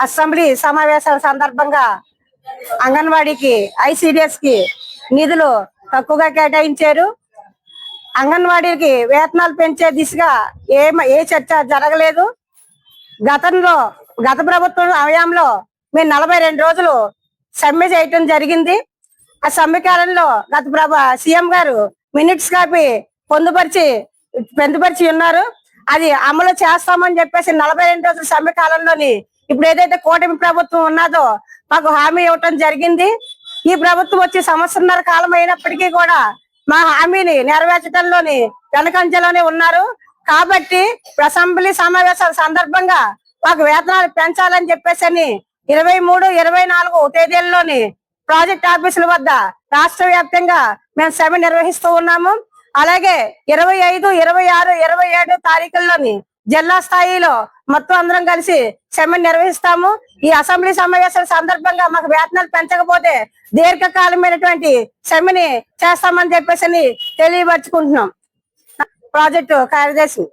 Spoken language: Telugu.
అసెంబ్లీ సమావేశాల సందర్భంగా అంగన్వాడీకి ఐసిడిఎస్ కి నిధులు తక్కువగా కేటాయించారు. అంగన్వాడీకి వేతనాలు పెంచే దిశగా ఏ చర్చ జరగలేదు. గత ప్రభుత్వం హయాంలో మేము 42 రోజులు సమ్మె చేయటం జరిగింది. ఆ సమ్మె కాలంలో సీఎం గారు మినిట్స్ కాపీ పొందుపరిచి ఉన్నారు. అది అమలు చేస్తామని చెప్పేసి 42 రోజుల సమ్మె కాలంలోని ఇప్పుడు ఏదైతే కూటమి ప్రభుత్వం ఉన్నదో మాకు హామీ ఇవ్వటం జరిగింది. ఈ ప్రభుత్వం వచ్చి 1.5 సంవత్సరాల కాలం అయినప్పటికీ కూడా మా హామీని నెరవేర్చడంలోని వెనకంజలోనే ఉన్నారు. కాబట్టి అసెంబ్లీ సమావేశాల సందర్భంగా మాకు వేతనాలు పెంచాలని చెప్పేసి 23, 24 తేదీల్లోని ప్రాజెక్ట్ ఆఫీసుల వద్ద రాష్ట్ర వ్యాప్తంగా మేము సమ్మె నిర్వహిస్తూ ఉన్నాము. అలాగే 25, 26, 27 తారీఖుల్లోని జిల్లా స్థాయిలో మొత్తం అందరం కలిసి సమ్మె నిర్వహిస్తాము. ఈ అసెంబ్లీ సమావేశాల సందర్భంగా మాకు వేతనాలు పెంచకపోతే దీర్ఘకాలమైనటువంటి సమ్మెని చేస్తామని చెప్పేసి తెలియపరుచుకుంటున్నాం. ప్రాజెక్టు కార్యదర్శి